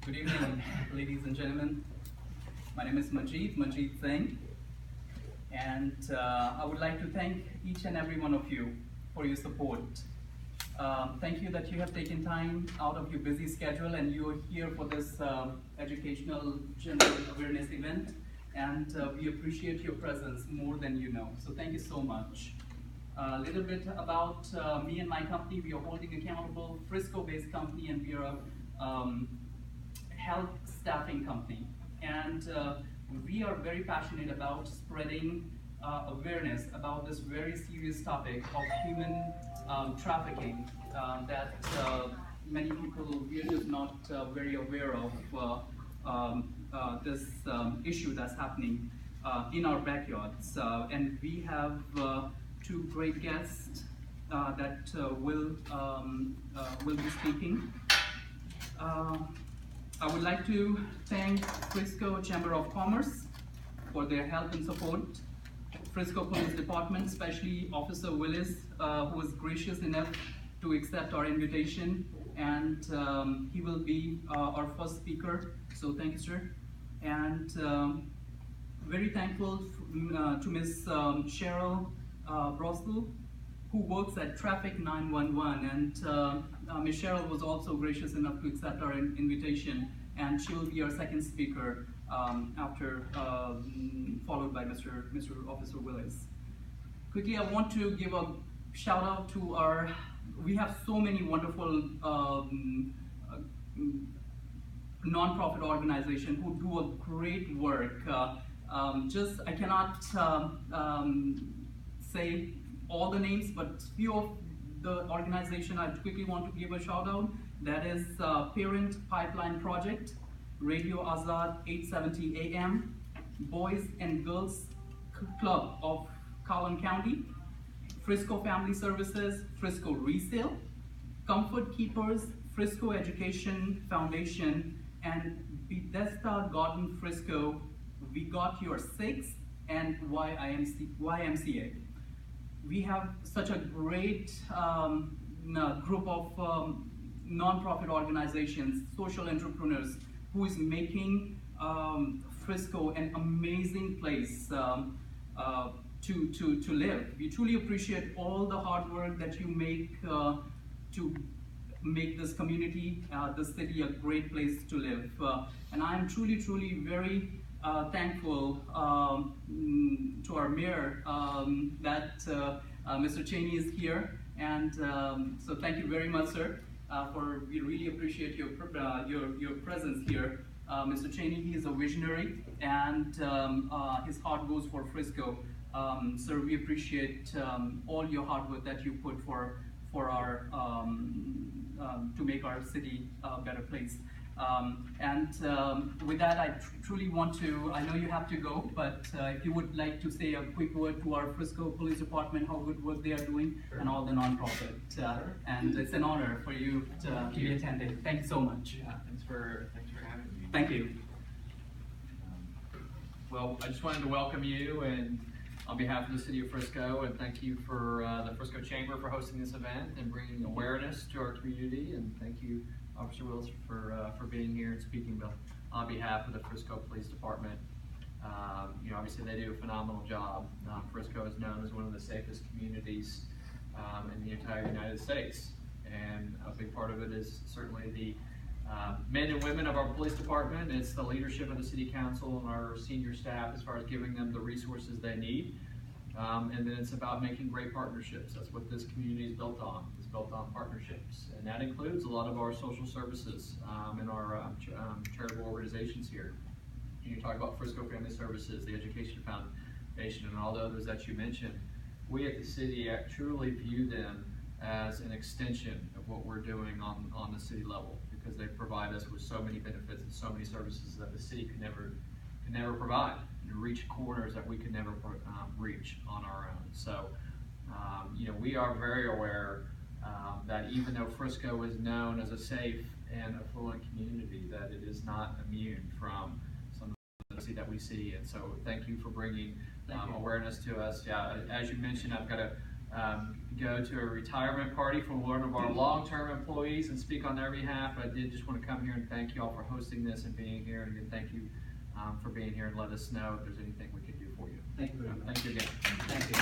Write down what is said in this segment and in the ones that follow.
Good evening, ladies and gentlemen. My name is Manjeet Singh, and I would like to thank each and every one of you for your support. Thank you that you have taken time out of your busy schedule and you are here for this educational general awareness event, and we appreciate your presence more than you know. So thank you so much. A little bit about me and my company. We are holding accountable Frisco-based company, and we are a health staffing company. And we are very passionate about spreading awareness about this very serious topic of human trafficking that many people are just not very aware of this issue that's happening in our backyards. And we have two great guests that will be speaking. I would like to thank Frisco Chamber of Commerce for their help and support, Frisco Police Department, especially Officer Willis, who was gracious enough to accept our invitation, and he will be our first speaker, so thank you, sir. And very thankful to Ms. Cheryl Brosel, who works at Traffic 911, and Ms. Cheryl was also gracious enough to accept our invitation, and she will be our second speaker after, followed by Mr. Officer Willis. Quickly, I want to give a shout out to we have so many wonderful non-profit organizations who do a great work. I cannot say all the names, but few of the organization I quickly want to give a shout out. That is Parent Pipeline Project, Radio Azad 870 AM, Boys and Girls Club of Collin County, Frisco Family Services, Frisco Resale, Comfort Keepers, Frisco Education Foundation, and Bethesda Garden Frisco, We Got Your Six, and YMCA. We have such a great group of non-profit organizations, social entrepreneurs, who is making Frisco an amazing place to live. We truly appreciate all the hard work that you make to make this community, the city, a great place to live. And I am truly very thankful to our mayor that Mr. Chaney is here, and so thank you very much, sir. We really appreciate your presence here. Mr. Chaney, he is a visionary, and his heart goes for Frisco. Sir, we appreciate all your hard work that you put for our to make our city a better place. With that, I truly want to, I know you have to go, but if you would like to say a quick word to our Frisco Police Department, how good work they are doing, sure, and all the nonprofit. And it's an honor for you to be attended. Thank you so much. Yeah, thanks for having me. Thank you. Well, I just wanted to welcome you, and on behalf of the City of Frisco, and thank you for the Frisco Chamber for hosting this event and bringing awareness to our community, and thank you, Officer Willis, for being here and speaking on behalf of the Frisco Police Department. Obviously they do a phenomenal job. Frisco is known as one of the safest communities in the entire United States, and a big part of it is certainly the men and women of our police department. It's the leadership of the City Council and our senior staff as far as giving them the resources they need. And then it's about making great partnerships. That's what this community is built on. It's built on partnerships. And that includes a lot of our social services and our charitable organizations here. You talk about Frisco Family Services, the Education Foundation, and all the others that you mentioned. We at the city truly view them as an extension of what we're doing on the city level, because they provide us with so many benefits and so many services that the city could never provide, and reach corners that we could never reach on our own. So, we are very aware that even though Frisco is known as a safe and affluent community, that it is not immune from some of the that we see. And so, thank you for bringing awareness to us. Yeah, as you mentioned, I've got go to a retirement party for one of our long-term employees and speak on their behalf. But I did just want to come here and thank you all for hosting this and being here, and again, thank you for being here, and let us know if there's anything we can do for you. Thank you very much. Thank you again. Thank you.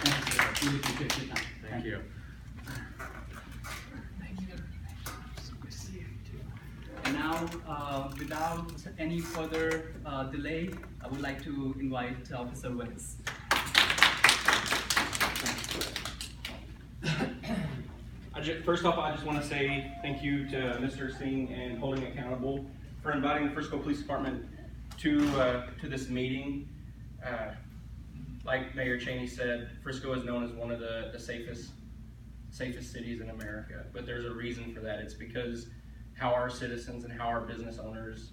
Thank you. Really appreciate your time. Thank you. And now, without any further delay, I would like to invite Officer Willis. First off, I just want to say thank you to Mr. Singh and Holding Accountable for inviting the Frisco Police Department to this meeting. Like Mayor Chaney said, Frisco is known as one of the safest cities in America, but there's a reason for that. It's because how our citizens and how our business owners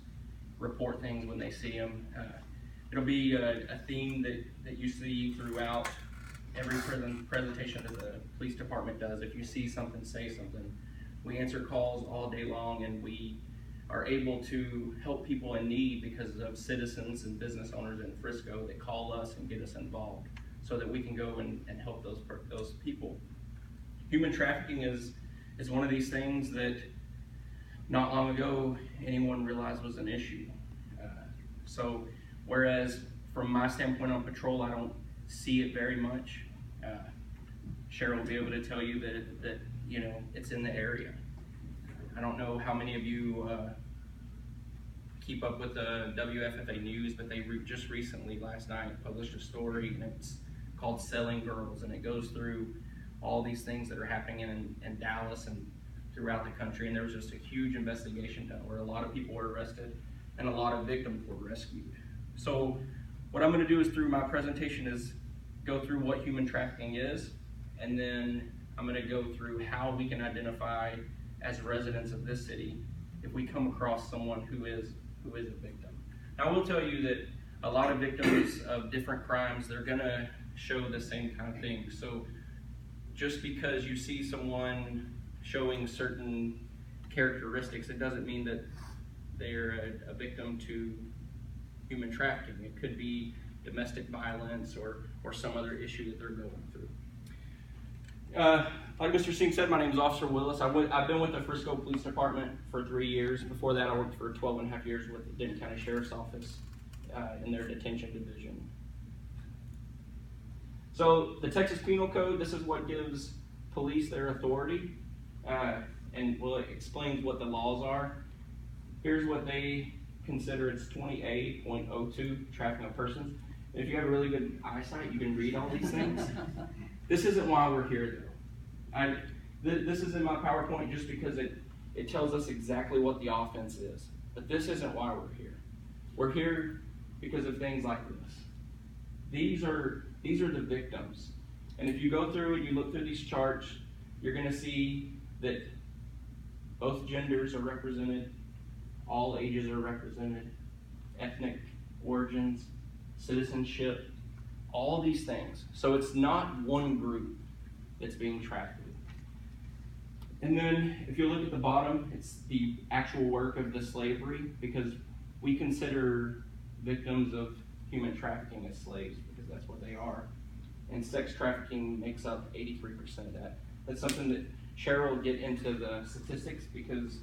report things when they see them. It'll be a theme that you see throughout every presentation that the police department does. If you see something, say something. We answer calls all day long, and we are able to help people in need because of citizens and business owners in Frisco that call us and get us involved so that we can go and help those people. Human trafficking is one of these things that not long ago anyone realized was an issue. So whereas from my standpoint on patrol, I don't see it very much, Cheryl will be able to tell you that you know, it's in the area. I don't know how many of you keep up with the WFFA news, but they just recently, last night, published a story, and it's called Selling Girls, and it goes through all these things that are happening in Dallas and throughout the country. And there was just a huge investigation done where a lot of people were arrested and a lot of victims were rescued. So what I'm going to do is, through my presentation, is go through what human trafficking is, and then I'm going to go through how we can identify as residents of this city if we come across someone who is a victim. Now, I will tell you that a lot of victims of different crimes, they're going to show the same kind of thing. So just because you see someone showing certain characteristics, it doesn't mean that they're a victim to human trafficking. It could be domestic violence or some other issue that they're going through. Like Mr. Singh said, my name is Officer Willis. I've been with the Frisco Police Department for 3 years. Before that, I worked for 12 and a half years with the Denton County Sheriff's Office in their detention division. So the Texas Penal Code, this is what gives police their authority, and it explains what the laws are. Here's what they consider. It's 20A.02, trafficking of persons. And if you have really good eyesight, you can read all these things. This isn't why we're here, though. This is in my PowerPoint just because it tells us exactly what the offense is. But this isn't why we're here. We're here because of things like this. These are the victims. And if you go through and you look through these charts, you're going to see that both genders are represented, all ages are represented, ethnic origins, citizenship, all these things. So it's not one group that's being trafficked. And then if you look at the bottom, it's the actual work of the slavery, because we consider victims of human trafficking as slaves because that's what they are. And sex trafficking makes up 83% of that. That's something that Cheryl will get into the statistics because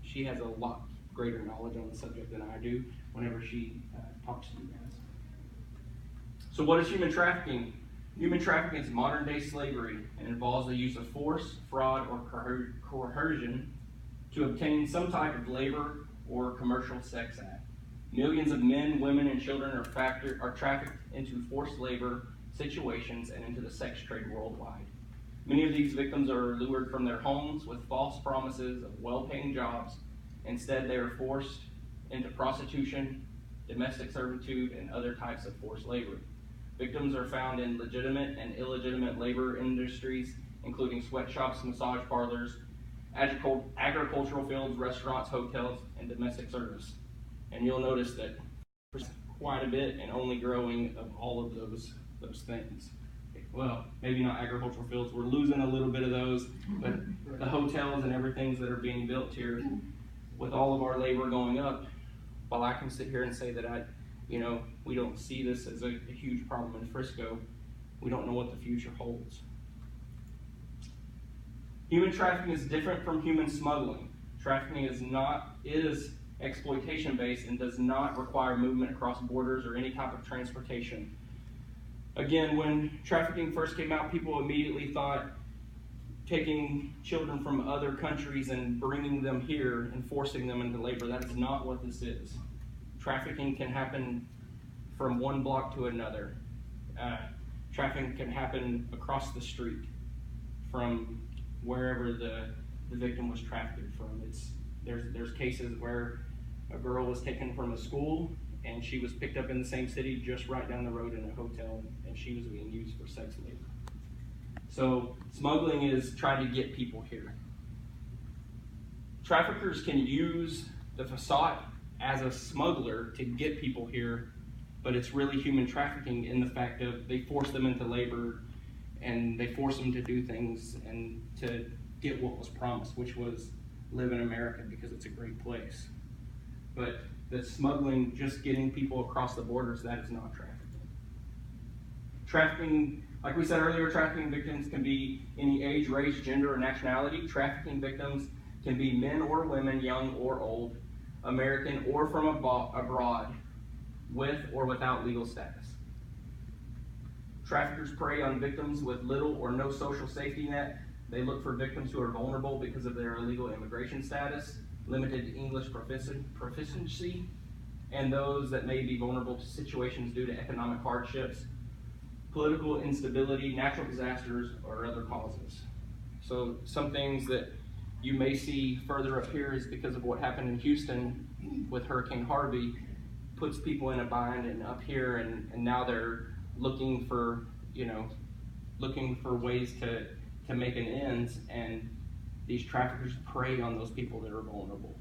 she has a lot greater knowledge on the subject than I do whenever she talks to you guys. So what is human trafficking? Human trafficking is modern day slavery and involves the use of force, fraud, or coercion to obtain some type of labor or commercial sex act. Millions of men, women, and children are trafficked into forced labor situations and into the sex trade worldwide. Many of these victims are lured from their homes with false promises of well-paying jobs. Instead, they are forced into prostitution, domestic servitude, and other types of forced labor. Victims are found in legitimate and illegitimate labor industries, including sweatshops, massage parlors, agricultural fields, restaurants, hotels, and domestic service. And you'll notice that quite a bit and only growing of all of those things. Well, maybe not agricultural fields, we're losing a little bit of those, but the hotels and everything that are being built here, with all of our labor going up, while I can sit here and say that we don't see this as a huge problem in Frisco, We don't know what the future holds. Human trafficking is different from human smuggling. Trafficking is exploitation-based and does not require movement across borders or any type of transportation. Again, when trafficking first came out, people immediately thought taking children from other countries and bringing them here and forcing them into labor. That is not what this is. Trafficking can happen from one block to another. Trafficking can happen across the street from wherever the victim was trafficked from. There's cases where a girl was taken from a school and she was picked up in the same city just right down the road in a hotel, and she was being used for sex labor. So smuggling is trying to get people here. Traffickers can use the facade as a smuggler to get people here, but it's really human trafficking in the fact that they force them into labor and they force them to do things and to get what was promised, which was live in America because it's a great place. But the smuggling, just getting people across the borders, that is not trafficking. Trafficking, like we said earlier, trafficking victims can be any age, race, gender, or nationality. Trafficking victims can be men or women, young or old, American or from abroad, with or without legal status. Traffickers prey on victims with little or no social safety net. They look for victims who are vulnerable because of their illegal immigration status, limited English proficiency, and those that may be vulnerable to situations due to economic hardships, political instability, natural disasters, or other causes. So some things that you may see further up here is because of what happened in Houston with Hurricane Harvey, puts people in a bind, and up here, and now they're looking for ways to make an ends, and these traffickers prey on those people that are vulnerable.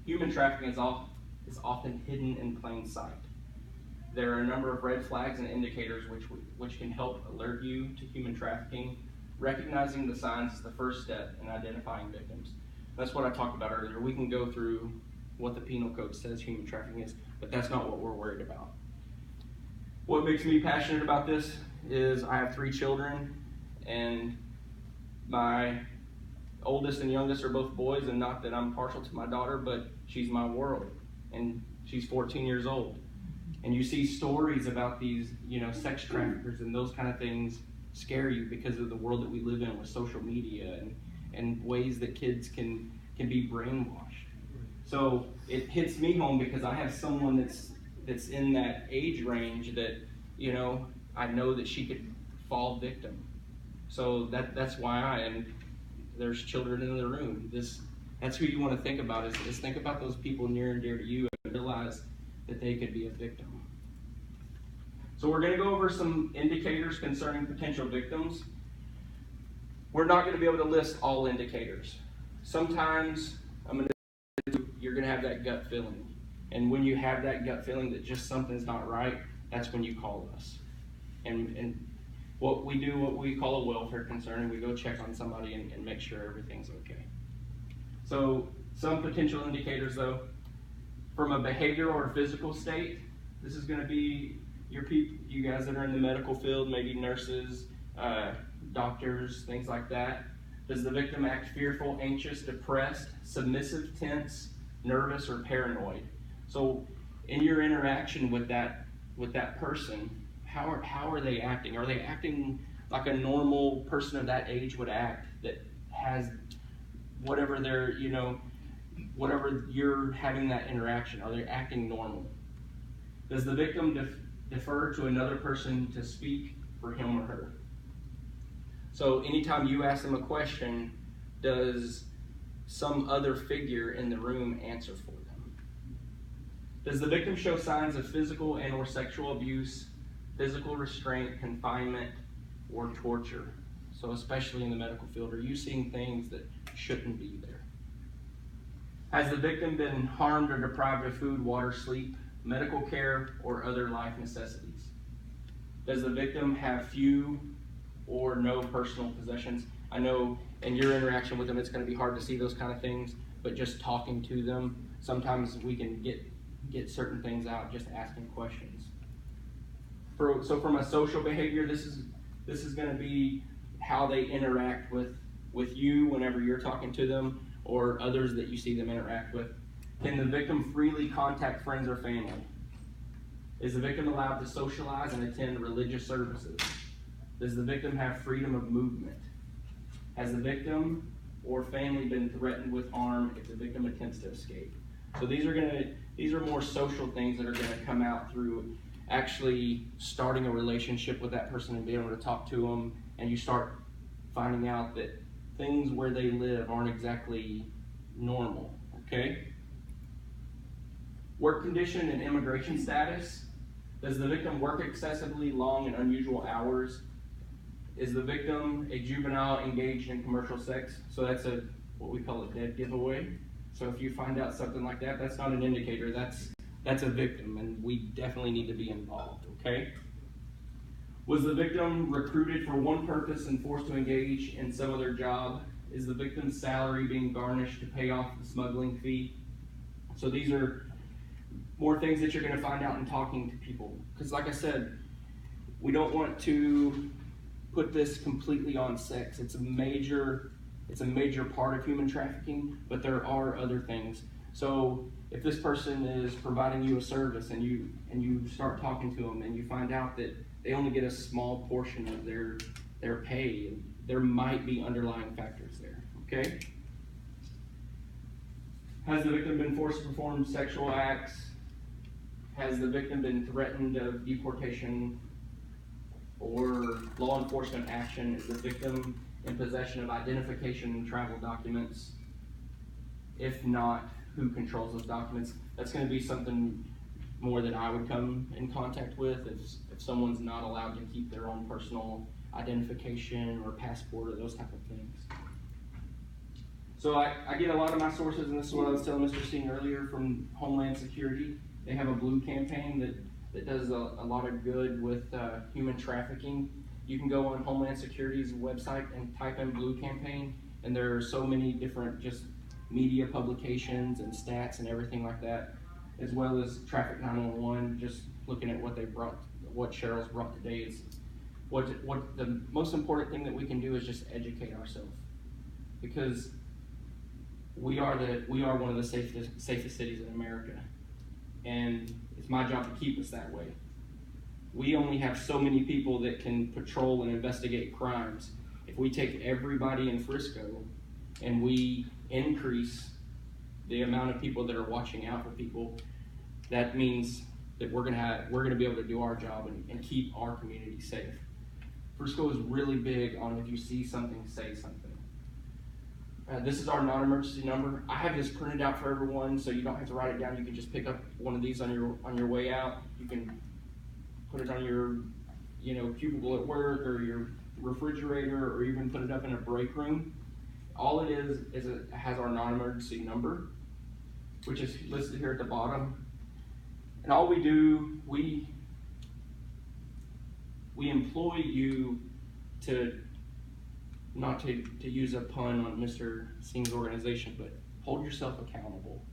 Human trafficking is often hidden in plain sight. There are a number of red flags and indicators which can help alert you to human trafficking. Recognizing the signs is the first step in identifying victims. That's what I talked about earlier. We can go through what the penal code says human trafficking is, but that's not what we're worried about. What makes me passionate about this is I have 3 children, and my oldest and youngest are both boys, and not that I'm partial to my daughter, but she's my world, and she's 14 years old. And you see stories about these, sex traffickers, and those kind of things scare you because of the world that we live in with social media and ways that kids can be brainwashed. So it hits me home because I have someone that's in that age range that, I know that she could fall victim. So that's why there's children in the room. That's who you want to think about is think about those people near and dear to you and realize that they could be a victim. So we're going to go over some indicators concerning potential victims. We're not going to be able to list all indicators. Sometimes you're going to have that gut feeling. And when you have that gut feeling that just something's not right, that's when you call us. And what we call a welfare concern, and we go check on somebody and make sure everything's okay. So some potential indicators though, from a behavioral or physical state, this is going to be you guys that are in the medical field, maybe nurses, doctors, things like that. Does the victim act fearful, anxious, depressed, submissive, tense, nervous, or paranoid? So in your interaction with that person, how are they acting? Are they acting like a normal person of that age would act, that has whatever whatever you're having that interaction? Are they acting normal? Does the victim defer to another person to speak for him or her? So anytime you ask them a question, does some other figure in the room answer for them? Does the victim show signs of physical and or sexual abuse, physical restraint, confinement, or torture? So especially in the medical field, are you seeing things that shouldn't be there? Has the victim been harmed or deprived of food, water, sleep, medical care, or other life necessities? Does the victim have few or no personal possessions? I know in your interaction with them, it's going to be hard to see those kind of things, but just talking to them, sometimes we can get get certain things out, just asking questions. So from a social behavior, this is going to be how they interact with you whenever you're talking to them or others that you see them interact with. Can the victim freely contact friends or family? Is the victim allowed to socialize and attend religious services? Does the victim have freedom of movement? Has the victim or family been threatened with harm if the victim attempts to escape? So these are more social things that are going to come out through actually starting a relationship with that person and being able to talk to them, and you start finding out that things where they live aren't exactly normal, okay? Work condition and immigration status. Does the victim work excessively long and unusual hours? Is the victim a juvenile engaged in commercial sex? So that's what we call a dead giveaway. So if you find out something like that, that's not an indicator, that's a victim, and we definitely need to be involved, okay? Was the victim recruited for one purpose and forced to engage in some other job? Is the victim's salary being garnished to pay off the smuggling fee? So these are more things that you're going to find out in talking to people. Because like I said, we don't want to put this completely on sex. It's a major part of human trafficking, but there are other things. So if this person is providing you a service and you start talking to them and you find out that they only get a small portion of their pay, there might be underlying factors there, okay? Has the victim been forced to perform sexual acts? Has the victim been threatened of deportation or law enforcement action? Is the victim in possession of identification and travel documents? If not, who controls those documents? That's going to be something more that I would come in contact with if someone's not allowed to keep their own personal identification or passport or those type of things. So I get a lot of my sources, and this is what I was telling Mr. Singh earlier, from Homeland Security. They have a blue campaign that does a lot of good with human trafficking. You can go on Homeland Security's website and type in blue campaign, and there are so many different just media publications and stats and everything like that, as well as Traffic 911. Just looking at what Cheryl's brought today is what the most important thing that we can do is just educate ourselves, because we are one of the safest cities in America, and it's my job to keep us that way. We only have so many people that can patrol and investigate crimes. If we take everybody in Frisco and we increase the amount of people that are watching out for people, that means that we're gonna be able to do our job and keep our community safe. Frisco is really big on, if you see something, say something. This is our non-emergency number. I have this printed out for everyone, so you don't have to write it down. You can just pick up one of these on your way out. You can put it on your cubicle at work or your refrigerator, or even put it up in a break room. All it is it has our non-emergency number, which is listed here at the bottom. And all we do, we employ you to, not to use a pun on Mr. Singh's organization, but hold yourself accountable.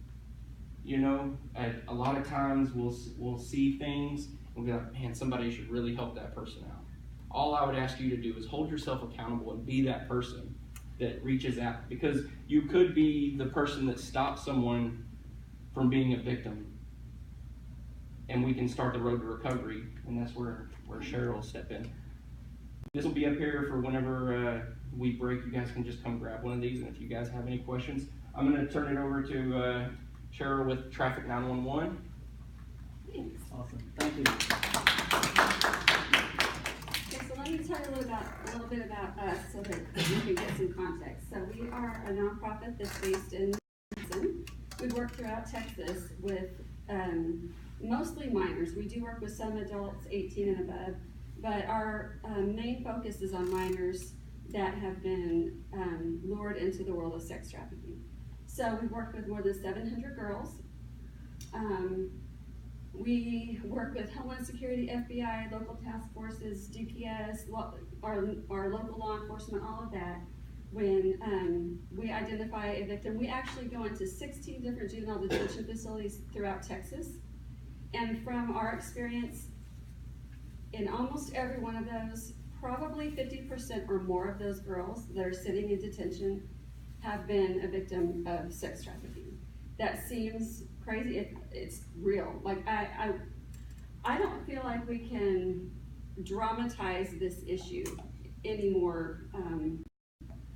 A lot of times we'll see things and we'll be like, man, somebody should really help that person out. All I would ask you to do is hold yourself accountable and be that person that reaches out, because you could be the person that stops someone from being a victim, and we can start the road to recovery, and that's where Cheryl will step in. This will be up here for whenever we break. You guys can just come grab one of these, and if you guys have any questions, I'm going to turn it over to Cheryl with Traffic 911. Thanks. Awesome. Thank you. Okay, so let me tell you a little bit about us so that you can get some context. So we are a nonprofit that's based in Houston. We work throughout Texas with mostly minors. We do work with some adults 18 and above, but our main focus is on minors that have been lured into the world of sex trafficking. So we've worked with more than 700 girls. We work with Homeland Security, FBI, local task forces, DPS, our local law enforcement, all of that. when we identify a victim. We actually go into 16 different juvenile detention facilities throughout Texas. And from our experience, in almost every one of those, probably 50% or more of those girls that are sitting in detention have been a victim of sex trafficking. That seems crazy. It's real. Like I don't feel like we can dramatize this issue anymore.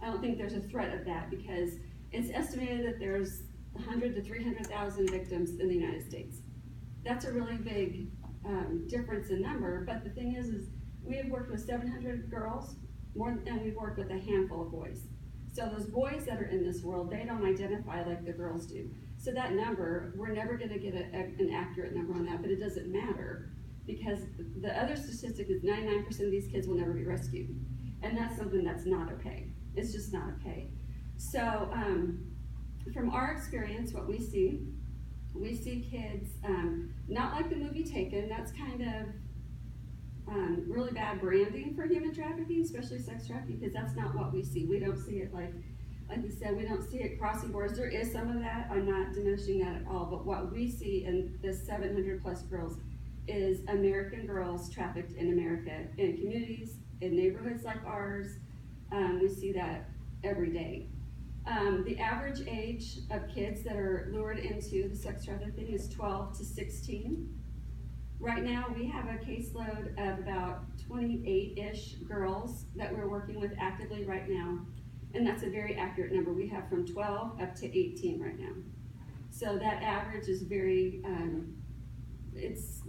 I don't think there's a threat of that, because it's estimated that there's 100 to 300,000 victims in the United States. That's a really big difference in number, but the thing is we have worked with 700 girls, and we've worked with a handful of boys. So those boys that are in this world, they don't identify like the girls do. So that number, we're never gonna get an accurate number on that, but it doesn't matter, because the other statistic is 99% of these kids will never be rescued. And that's something that's not okay. It's just not okay. So from our experience, what we see kids, not like the movie Taken. That's kind of really bad branding for human trafficking, especially sex trafficking, because that's not what we see. We don't see it like you said, we don't see it crossing borders. There is some of that. I'm not diminishing that at all. But what we see in the 700 plus girls is American girls trafficked in America, in communities, in neighborhoods like ours. We see that every day. The average age of kids that are lured into the sex trafficking is 12 to 16. Right now, we have a caseload of about 28-ish girls that we're working with actively right now, and that's a very accurate number. We have from 12 up to 18 right now. So that average is very, it's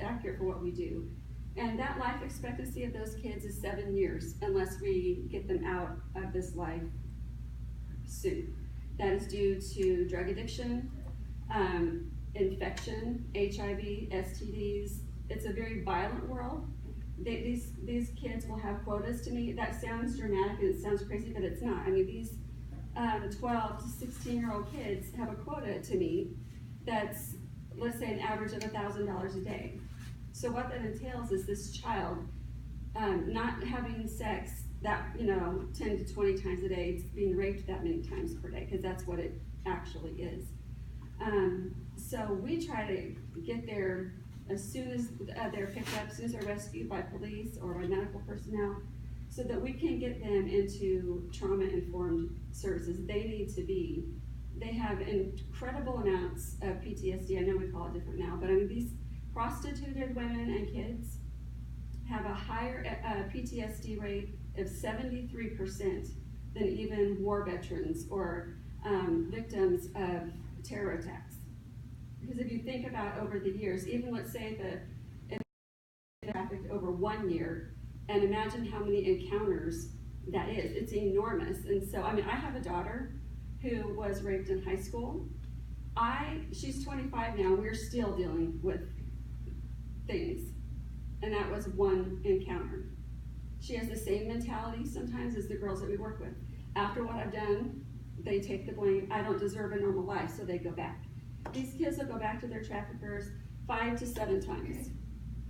accurate for what we do. And that life expectancy of those kids is 7 years, unless we get them out of this life soon. That is due to drug addiction, infection, HIV, STDs. It's a very violent world. These kids will have quotas to meet. That sounds dramatic and it sounds crazy, but it's not. I mean, these 12 to 16-year-old kids have a quota to meet that's, let's say, an average of $1,000 a day. So what that entails is this child not having sex that, 10 to 20 times a day. It's being raped that many times per day, because that's what it actually is. So we try to get there as soon as they're picked up, as soon as they're rescued by police or by medical personnel, so that we can get them into trauma-informed services. They have incredible amounts of PTSD. I know we call it different now, but I mean, these prostituted women and kids have a higher PTSD rate of 73% than even war veterans or victims of terror attacks. Because if you think about over the years, even let's say if trafficked over 1 year, and imagine how many encounters that is, it's enormous. And so, I mean, I have a daughter who was raped in high school. She's 25 now, we're still dealing with things. And that was one encounter. She has the same mentality sometimes as the girls that we work with. After what I've done, they take the blame. I don't deserve a normal life, so they go back. These kids will go back to their traffickers 5 to 7 times.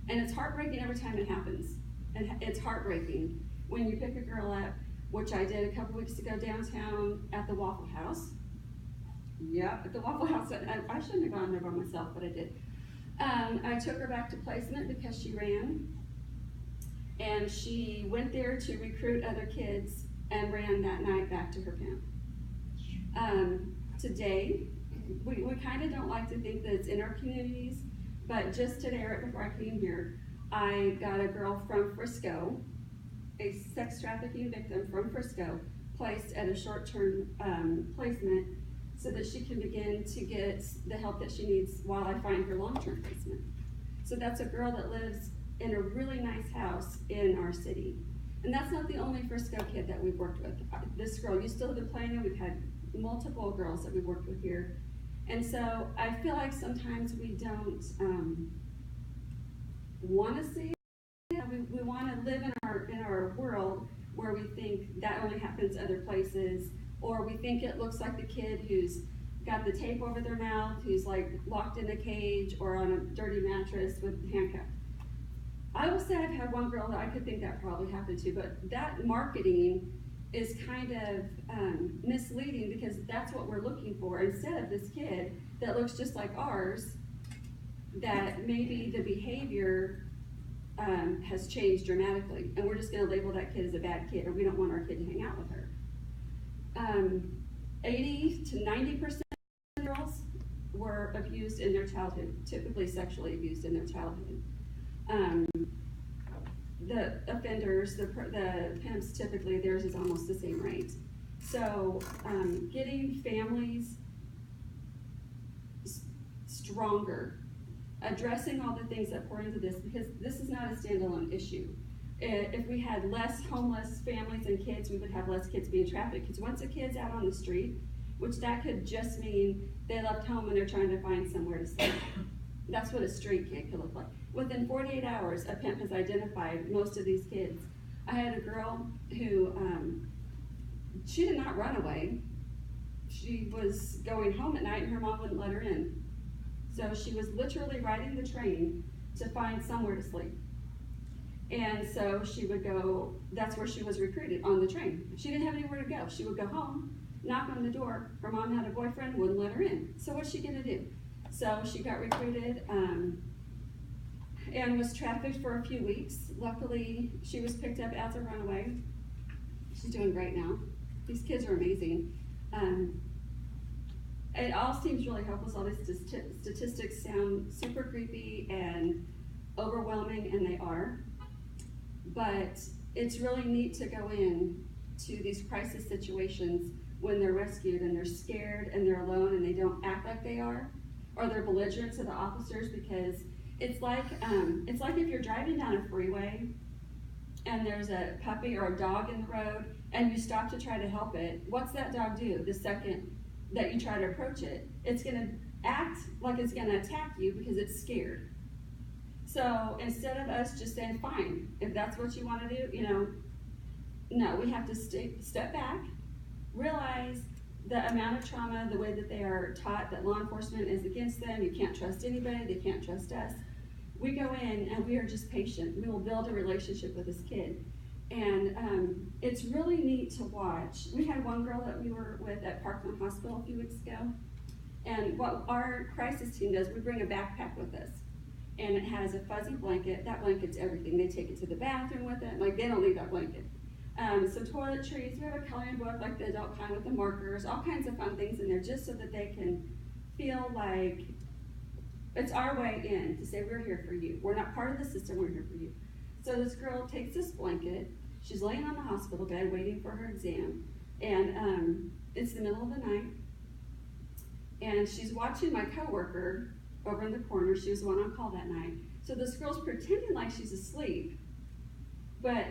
And it's heartbreaking every time it happens. And it's heartbreaking when you pick a girl up, which I did a couple weeks ago downtown at the Waffle House. Yeah, at the Waffle House. I shouldn't have gone there by myself, but I did. I took her back to placement because she ran. And she went there to recruit other kids and ran that night back to her pimp. Today, we kind of don't like to think that it's in our communities, but just today, right before I came here, I got a girl from Frisco, a sex trafficking victim from Frisco, placed at a short-term placement so that she can begin to get the help that she needs while I find her long-term placement. So that's a girl that lives in a really nice house in our city. And that's not the only Frisco kid that we've worked with. This girl used to live in Plano. We've had multiple girls that we've worked with here. And so I feel like sometimes we don't want to see it. We want to live in our world where we think that only happens other places, or we think it looks like the kid who's got the tape over their mouth, who's like locked in a cage or on a dirty mattress with handcuffed. I will say I've had one girl that I could think that probably happened to, but that marketing is kind of misleading, because that's what we're looking for. Instead of this kid that looks just like ours, that maybe the behavior has changed dramatically, and we're just going to label that kid as a bad kid, or we don't want our kid to hang out with her. 80 to 90% of girls were abused in their childhood, typically sexually abused in their childhood. The offenders, the pimps, typically theirs is almost the same rate. So getting families stronger, addressing all the things that pour into this, because this is not a standalone issue. If we had less homeless families and kids, we would have less kids being trafficked. Because once a kid's out on the street, which that could just mean they left home and they're trying to find somewhere to sleep. That's what a street kid could look like. Within 48 hours, a pimp has identified most of these kids. I had a girl who, she did not run away. She was going home at night and her mom wouldn't let her in. So she was literally riding the train to find somewhere to sleep. And so she would go, that's where she was recruited, on the train. She didn't have anywhere to go. She would go home, knock on the door. Her mom had a boyfriend, wouldn't let her in. So what's she gonna do? So she got recruited and was trafficked for a few weeks. Luckily, she was picked up as a runaway. She's doing great now. These kids are amazing. It all seems really hopeless. All these statistics sound super creepy and overwhelming, and they are. But it's really neat to go in to these crisis situations when they're rescued and they're scared and they're alone and they don't act like they are, or they're belligerent to the officers, because it's like if you're driving down a freeway and there's a puppy or a dog in the road and you stop to try to help it. What's that dog do the second that you try to approach it? It's gonna act like it's gonna attack you because it's scared. So instead of us just saying, fine, if that's what you wanna do, no, we have to step back, realize the amount of trauma, the way that they are taught that law enforcement is against them, you can't trust anybody, they can't trust us. We go in and we are just patient. We will build a relationship with this kid. And it's really neat to watch. We had one girl that we were with at Parkland Hospital a few weeks ago. And what our crisis team does, we bring a backpack with us. And it has a fuzzy blanket. That blanket's everything. They take it to the bathroom with it. Like, they don't leave that blanket. Some toiletries. We have a coloring book, like the adult kind with the markers, all kinds of fun things in there, just so that they can feel like it's our way in to say, we're here for you. We're not part of the system, we're here for you. So this girl takes this blanket. She's laying on the hospital bed waiting for her exam. And it's the middle of the night. And she's watching my coworker over in the corner. She was the one on call that night. So this girl's pretending like she's asleep. But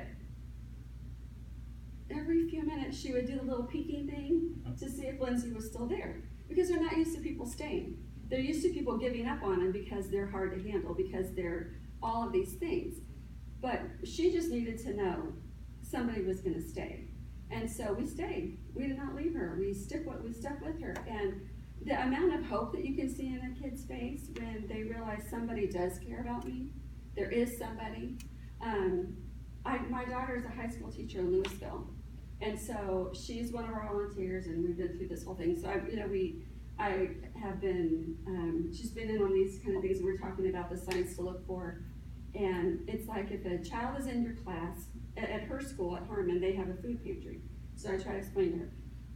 every few minutes she would do the little peeking thing to see if Lindsay was still there. Because they're not used to people staying. They're used to people giving up on them because they're hard to handle, because they're all of these things. But she just needed to know somebody was gonna stay. And so we stayed. We did not leave her. We stuck with her. And the amount of hope that you can see in a kid's face when they realize somebody does care about me, there is somebody. My daughter is a high school teacher in Louisville. And so she's one of our volunteers, and we've been through this whole thing. So I have been, she's been in on these kind of things. We're talking about the signs to look for. And it's like if a child is in your class, at her school, at Harmon, they have a food pantry. So I try to explain to her.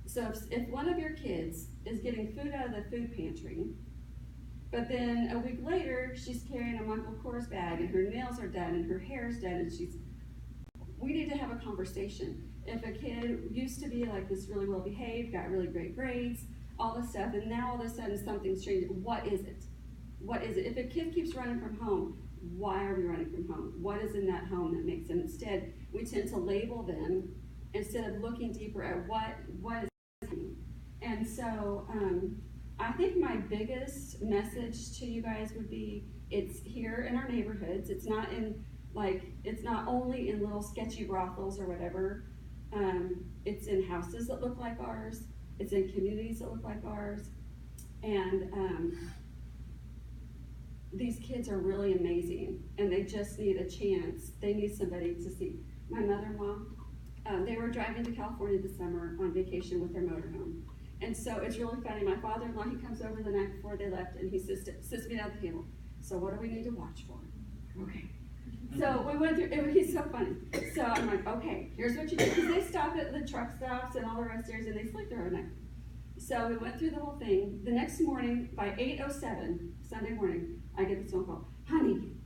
So if one of your kids is getting food out of the food pantry, but then a week later, she's carrying a Michael Kors bag and her nails are done and her hair's done, and we need to have a conversation. If a kid used to be like this, really well behaved, got really great grades, all this stuff, and now all of a sudden something's changed, what is it? What is it? If a kid keeps running from home, why are we running from home? What is in that home that makes them? Instead, we tend to label them instead of looking deeper at what is happening. And so I think my biggest message to you guys would be, it's here in our neighborhoods. It's not only in little sketchy brothels or whatever. It's in houses that look like ours. It's in communities that look like ours. And these kids are really amazing, and they just need a chance. They need somebody to see. My mother-in-law, They were driving to California this summer on vacation with their motorhome. And so it's really funny. My father-in-law, he comes over the night before they left and he sits me down at the table. So what do we need to watch for? Okay. So we went through, he's so funny. So I'm like, okay, here's what you do. Because they stop at the truck stops and all the rest areas and they sleep there overnight. So we went through the whole thing. The next morning, by 8:07, Sunday morning, I get this phone call. Honey, I'm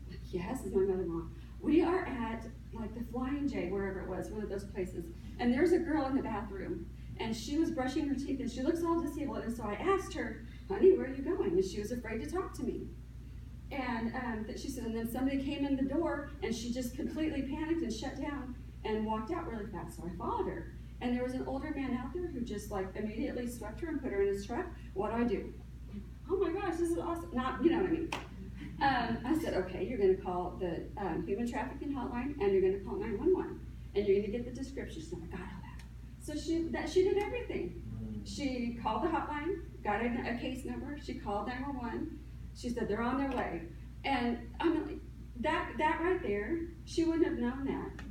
like, yes, this is my mother-in-law. We are at like the Flying J, wherever it was, one of those places. And there's a girl in the bathroom. And she was brushing her teeth and she looks all disabled. And so I asked her, honey, where are you going? And she was afraid to talk to me. And she said, and then somebody came in the door and she just completely panicked and shut down and walked out really fast. So I followed her. And there was an older man out there who just like immediately swept her and put her in his truck. What do? Oh my gosh, this is awesome. Not, you know what I mean. I said, okay, you're going to call the Human Trafficking hotline and you're going to call 911. And you're going to get the description. She said, I got all that. So she did everything. She called the hotline, got a case number. She called 911. She said they're on their way. And I mean, that right there, she wouldn't have known that.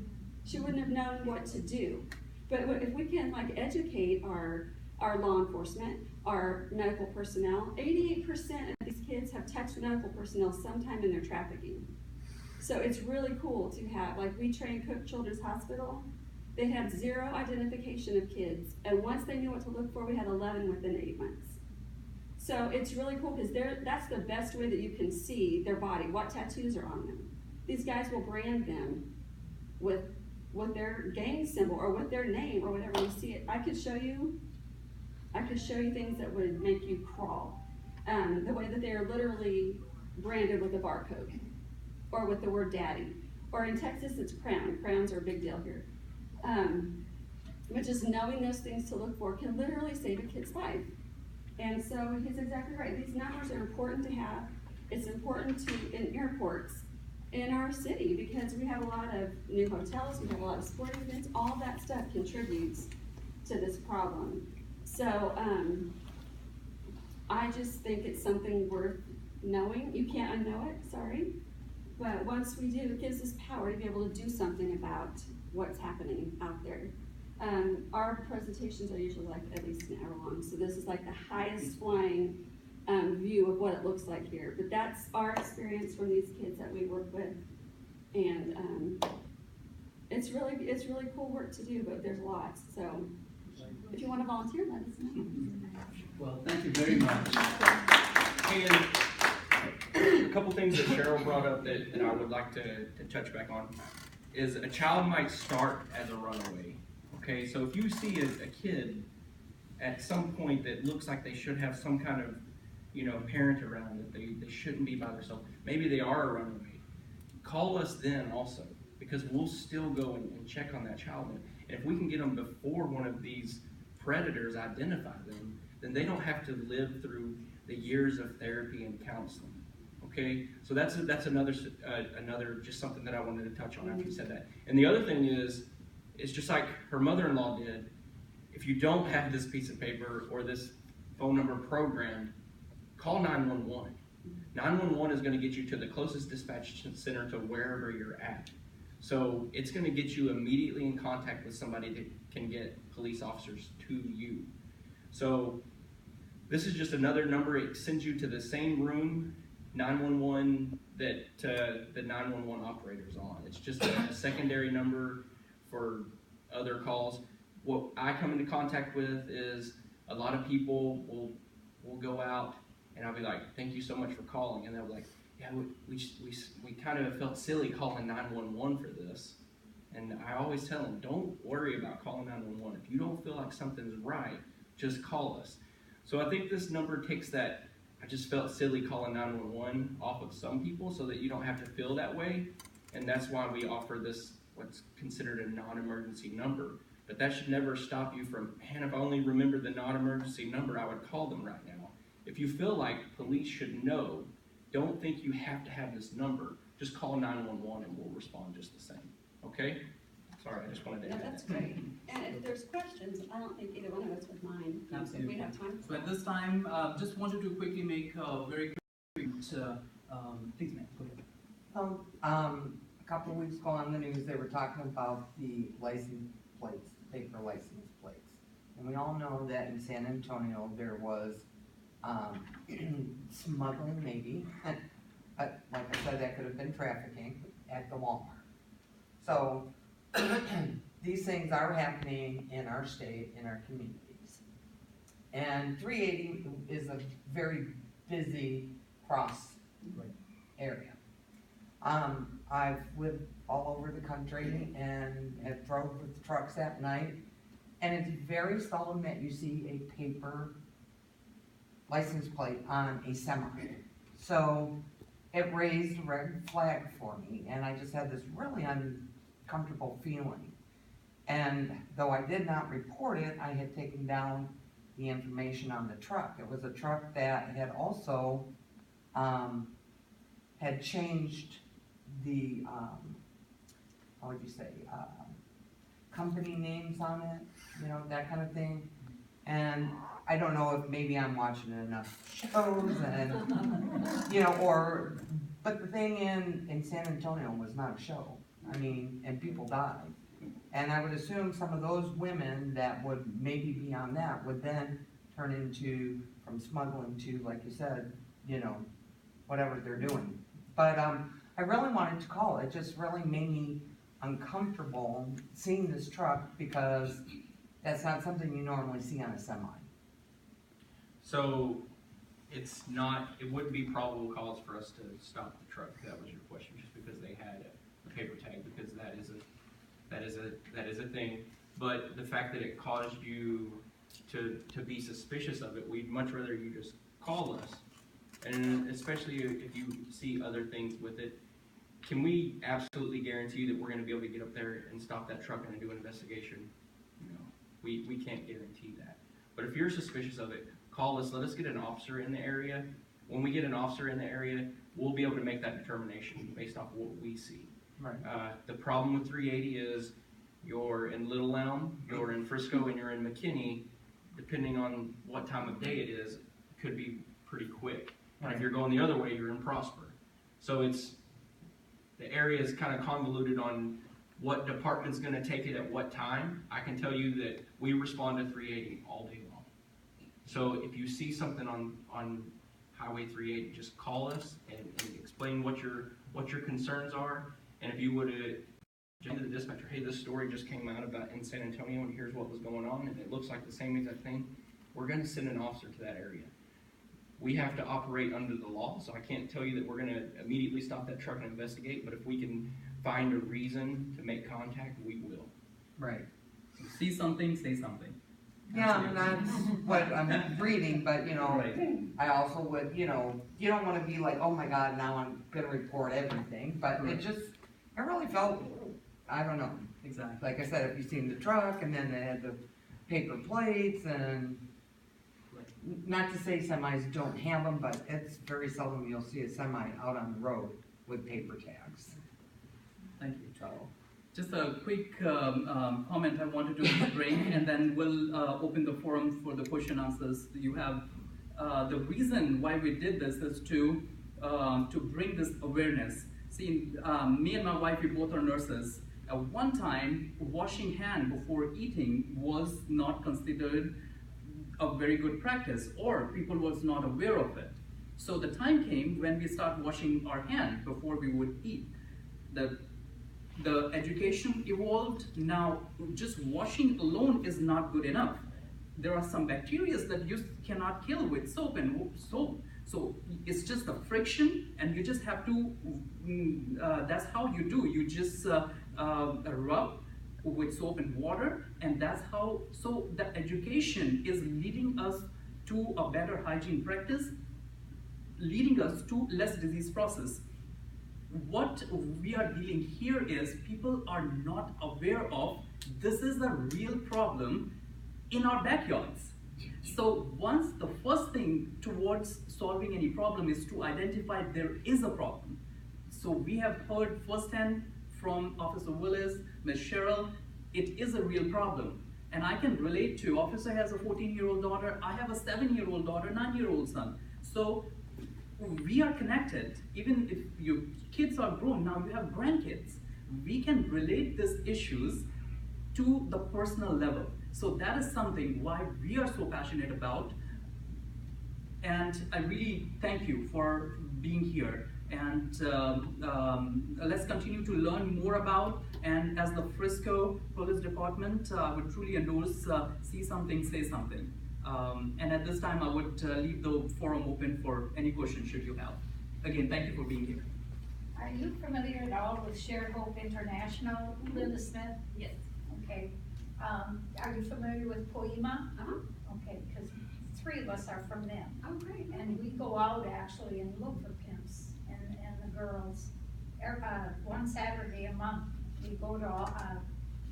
She wouldn't have known what to do. But if we can like educate our law enforcement, our medical personnel, 88% of these kids have touched medical personnel sometime in their trafficking. So it's really cool to have, like we train Cook Children's Hospital. They had 0 identification of kids. And once they knew what to look for, we had 11 within 8 months. So it's really cool because that's the best way that you can see their body, what tattoos are on them. These guys will brand them with their gang symbol or with their name or whatever you see it. I could show you things that would make you crawl. The way that they are literally branded with a barcode or with the word daddy. Or in Texas, it's crown. Crowns are a big deal here. But just knowing those things to look for can literally save a kid's life. And so he's exactly right. These numbers are important to have. It's important in airports in our city because we have a lot of new hotels, we have a lot of sporting events, all that stuff contributes to this problem. So I just think it's something worth knowing. You can't unknow it, sorry. But once we do, it gives us power to be able to do something about what's happening out there. Our presentations are usually like at least an hour long, so this is like the highest flying view of what it looks like here. But that's our experience from these kids that we work with, and it's really cool work to do. But there's lots, so if you want to volunteer, let us know. Well, thank you very much. And a couple things that Cheryl brought up that I would like to touch back on is a child might start as a runaway. Okay, so if you see a kid at some point that looks like they should have some kind of, parent around that they shouldn't be by themselves, maybe they are a runaway, call us then also, because we'll still go and check on that child. And if we can get them before one of these predators identify them, then they don't have to live through the years of therapy and counseling. Okay, so that's another just something that I wanted to touch on after you said that. And the other thing is, it's just like her mother-in-law did. If you don't have this piece of paper or this phone number programmed, call 911. 911 is going to get you to the closest dispatch center to wherever you're at. So it's going to get you immediately in contact with somebody that can get police officers to you. So this is just another number. It sends you to the same room, 911, that the 911 operator's on. It's just a secondary number for other calls. What I come into contact with is a lot of people will go out and I'll be like, thank you so much for calling. And they'll be like, yeah, we kind of felt silly calling 911 for this. And I always tell them, don't worry about calling 911. If you don't feel like something's right, just call us. So I think this number takes that, I just felt silly calling 911 off of some people so that you don't have to feel that way. And that's why we offer this, what's considered a non-emergency number. But that should never stop you from, man, if I only remember the non-emergency number, I would call them right now. If you feel like police should know, don't think you have to have this number. Just call 911 and we'll respond just the same. Okay? Sorry, I just wanted to add that. That's great. And if there's questions, I don't think either one of us would mind. Absolutely. If we have time. So at this time, just wanted to quickly make a very quick, please ma'am, go ahead. a couple of weeks ago on the news, they were talking about the license plates, paper license plates. And we all know that in San Antonio, there was smuggling maybe, like I said, that could have been trafficking at the Walmart. So these things are happening in our state, in our communities. And 380 is a very busy cross area. I've lived all over the country and have drove with trucks at night, and it's very seldom that you see a paper license plate on a semi. So it raised a red flag for me, and I just had this really uncomfortable feeling. And though I did not report it, I had taken down the information on the truck. It was a truck that had also had changed the, how would you say, company names on it, you know, that kind of thing. And I don't know if maybe I'm watching enough shows and, you know, but the thing in San Antonio was not a show. I mean, and people died. And I would assume some of those women that would maybe be on that would then turn into, from smuggling to, like you said, you know, whatever they're doing. But I really wanted to call. It just really made me uncomfortable seeing this truck because that's not something you normally see on a semi. So it wouldn't be probable cause for us to stop the truck. That was your question, just because they had a paper tag, because that is a thing. But the fact that it caused you to be suspicious of it, we'd much rather you just call us. And especially if you see other things with it, can we absolutely guarantee you that we're going to be able to get up there and stop that truck and do an investigation? No, we can't guarantee that. But if you're suspicious of it, call us. Let us get an officer in the area. When we get an officer in the area, we'll be able to make that determination based off of what we see. Right. The problem with 380 is you're in Little Elm, you're in Frisco, and you're in McKinney. Depending on what time of day it is, it could be pretty quick. And if you're going the other way, you're in Prosper. So the area is kind of convoluted on what department's going to take it at what time. I can tell you that we respond to 380 all day long. So if you see something on Highway 380, just call us and explain what your concerns are. And if you would to the dispatcher, hey, this story just came out about in San Antonio, and here's what was going on, and it looks like the same exact thing, we're going to send an officer to that area. We have to operate under the law, so I can't tell you that we're going to immediately stop that truck and investigate, but if we can find a reason to make contact, we will. Right. So see something, say something. Yeah, and that's what I'm reading, but you know, Right. I also would, you know, you don't want to be like, oh my God, now I'm going to report everything, but Right. it really felt, I don't know. Exactly. Like I said, if you've seen the truck and then they had the paper plates and not to say semis don't have them, but it's very seldom you'll see a semi out on the road with paper tags. Thank you, Charles. Just a quick comment I wanted to bring, and then we'll open the forum for the question answers. You have the reason why we did this is to bring this awareness. See, me and my wife, we both are nurses. At one time, washing hand before eating was not considered a very good practice, or people was not aware of it. So the time came when we start washing our hand before we would eat. The education evolved. Now, just washing alone is not good enough. There are some bacteria that you cannot kill with soap and soap. So it's just the friction, and you just have to, that's how you do. You just rub with soap and water, and that's how, so the education is leading us to a better hygiene practice, leading us to less disease process. What we are dealing here is people are not aware of this is a real problem in our backyards. So the first thing towards solving any problem is to identify there is a problem. So we have heard firsthand from Officer Willis, Ms. Cheryl, it is a real problem. And I can relate to, Officer has a 14-year-old daughter, I have a 7-year-old daughter, 9-year-old son. So we are connected. Even if your kids are grown, now you have grandkids. We can relate these issues to the personal level. So that is something why we are so passionate about. And I really thank you for being here. And let's continue to learn more about. And as the Frisco Police Department, I would truly endorse see something, say something. And at this time, I would leave the forum open for any questions should you have. Again, thank you for being here. Are you familiar at all with Shared Hope International, Linda Smith? Yes. Okay. Are you familiar with Poema? Uh-huh. Okay, because 3 of us are from them. Oh, great. And we go out actually and look for pimps and the girls. One Saturday a month, we go to,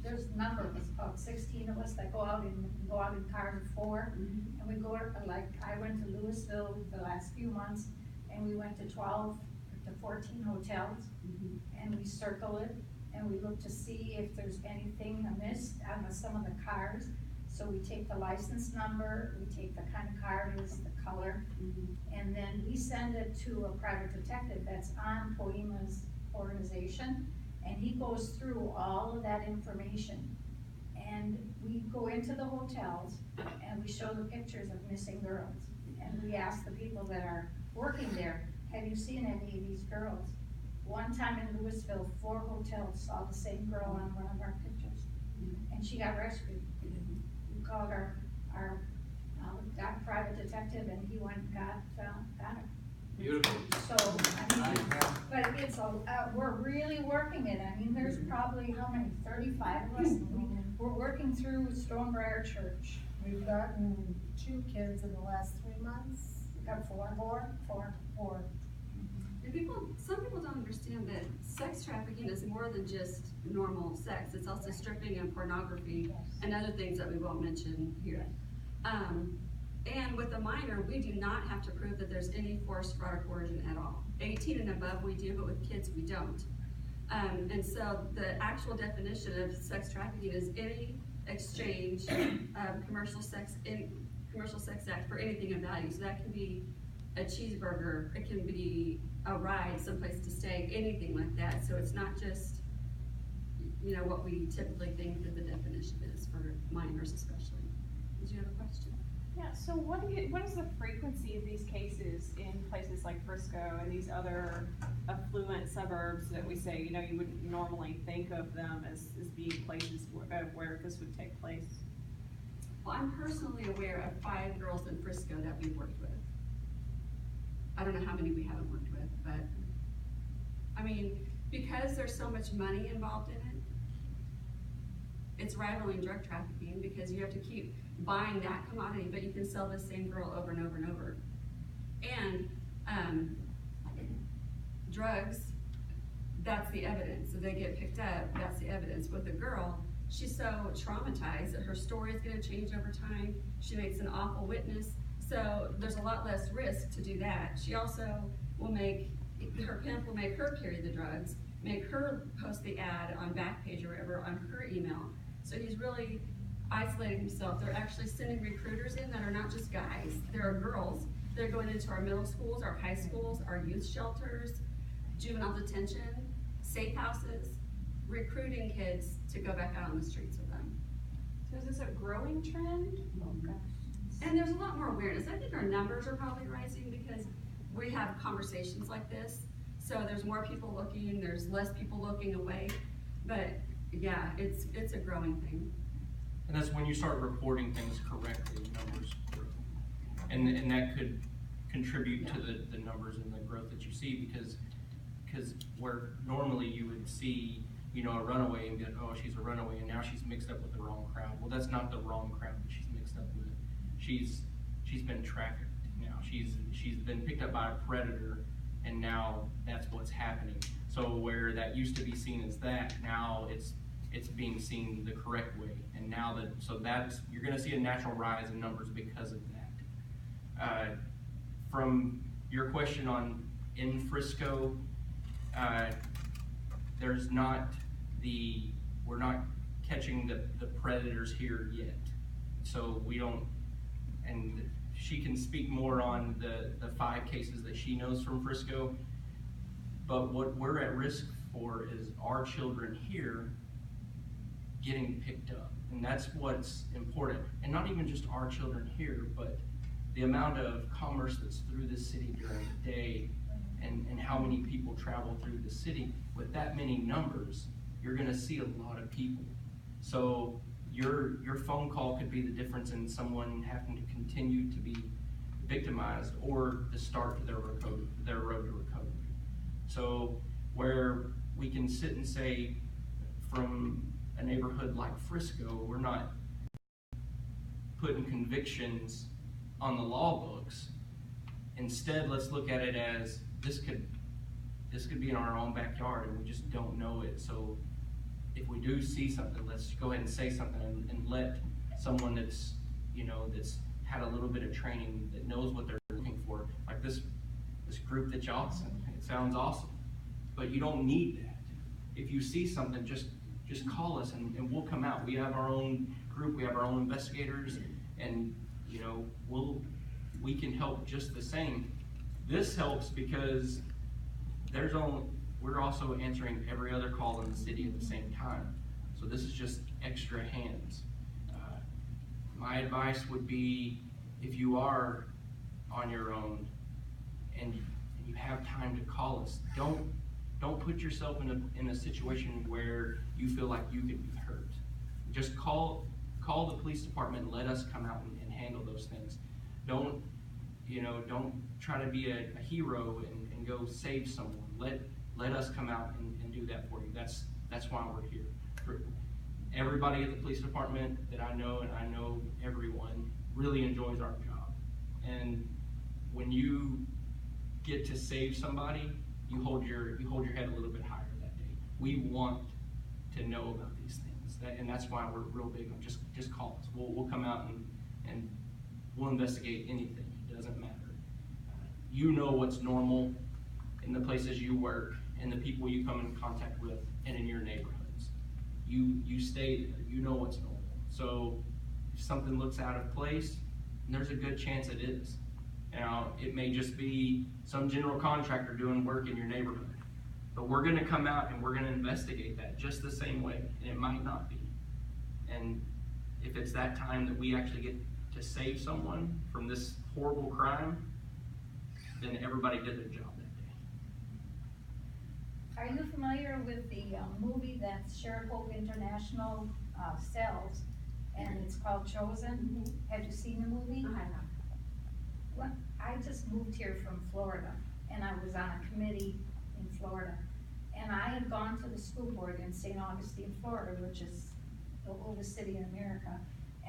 there's a number of us, about 16 of us that go out in cars of 4. Mhm. And we go, like, I went to Louisville the last few months, and we went to 12 to 14 hotels, Mhm. and we circle it, and we look to see if there's anything amiss on some of the cars. So we take the license number, we take the kind of car it is, the color, Mhm. and then we send it to a private detective that's on Poema's organization, and he goes through all of that information. And we go into the hotels, and we show the pictures of missing girls. And we ask the people that are working there, have you seen any of these girls? One time in Louisville, 4 hotels saw the same girl on one of our pictures, and she got rescued. We called our private detective, and he went and got her. Beautiful. So, I mean, but it's we're really working it. I mean, there's probably, how many, 35 of us? We're working through Stonebriar Church. We've gotten 2 kids in the last 3 months. We've got 4. And some people don't understand that sex trafficking is more than just normal sex. It's also stripping and pornography and other things that we won't mention here. And with a minor, we do not have to prove that there's any force, fraud, or coercion at all. 18 and above we do, but with kids we don't. And so the actual definition of sex trafficking is any exchange of commercial sex act for anything of value. So that can be a cheeseburger, it can be a ride, someplace to stay, anything like that. So it's not just, you know, what we typically think that the definition is for minors especially. Did you have a question? Yeah, so what is the frequency of these cases in places like Frisco and these other affluent suburbs that we say, you know, you wouldn't normally think of them as being places where this would take place? Well, I'm personally aware of 5 girls in Frisco that we've worked with. I don't know how many we haven't worked with, but I mean, because there's so much money involved in it, it's rivaling drug trafficking because you have to keep buying that commodity, but you can sell the same girl over and over and over. And drugs, that's the evidence. So they get picked up, that's the evidence. With a girl, she's so traumatized that her story is going to change over time. She makes an awful witness. So there's a lot less risk to do that. She also will her pimp will make her carry the drugs, make her post the ad on Backpage or whatever on her email. So he's really isolating himself. They're actually sending recruiters in that are not just guys. There are girls. They're going into our middle schools, our high schools, our youth shelters, juvenile detention, safe houses, recruiting kids to go back out on the streets with them. So is this a growing trend? Oh, gosh. And there's a lot more awareness. I think our numbers are probably rising because we have conversations like this. So there's more people looking, there's less people looking away. But yeah, it's a growing thing. And that's when you start reporting things correctly, numbers grow. And that could contribute to the numbers and the growth that you see because where normally you would see, you know, a runaway and go, oh, she's a runaway, and now she's mixed up with the wrong crowd. Well, that's not the wrong crowd that she's mixed up with. She's been trafficked now. She's been picked up by a predator, and now that's what's happening. So where that used to be seen as that, now it's being seen the correct way. And now you're going to see a natural rise in numbers because of that. From your question on in Frisco, we're not catching the predators here yet. So we don't, and she can speak more on the 5 cases that she knows from Frisco. But what we're at risk for is our children here getting picked up. And that's what's important. And not even just our children here, but the amount of commerce that's through the city during the day, and how many people travel through the city. With that many numbers, you're gonna see a lot of people. So your phone call could be the difference in someone having to continue to be victimized or the start to their road to recovery. So where we can sit and say, from a neighborhood like Frisco, we're not putting convictions on the law books. Instead, let's look at it as this could be in our own backyard and we just don't know it. So if we do see something, let's go ahead and say something and let someone that's, that's had a little bit of training, that knows what they're looking for, like this group that y'all sent. It sounds awesome, but you don't need that. If you see something, just call us and we'll come out. We have our own group, we have our own investigators, and we can help just the same. This helps because we're also answering every other call in the city at the same time. So this is just extra hands. My advice would be, if you are on your own and you have time to call us, don't put yourself in a situation where you feel like you could be hurt. Just call the police department and let us come out and handle those things. Don't try to be a hero and go save someone. Let us come out and do that for you. That's why we're here. Everybody at the police department that I know, and I know everyone, really enjoys our job. And when you get to save somebody, you hold your head a little bit higher that day. We want to know about these things, and that's why we're real big on just call us. We'll come out and we'll investigate anything. It doesn't matter. You know what's normal in the places you work and the people you come in contact with and in your neighborhoods. You stay there. You know what's normal. So if something looks out of place, there's a good chance it is. Now, it may just be some general contractor doing work in your neighborhood, but we're gonna come out and we're gonna investigate that just the same way, and it might not be. And if it's that time that we actually get to save someone from this horrible crime, then everybody did their job that day. Are you familiar with the movie that Sheriff Hope International sells, and it's called Chosen? Have you seen the movie? I have. Well, I just moved here from Florida, and I was on a committee in Florida. And I had gone to the school board in St. Augustine, Florida, which is the oldest city in America.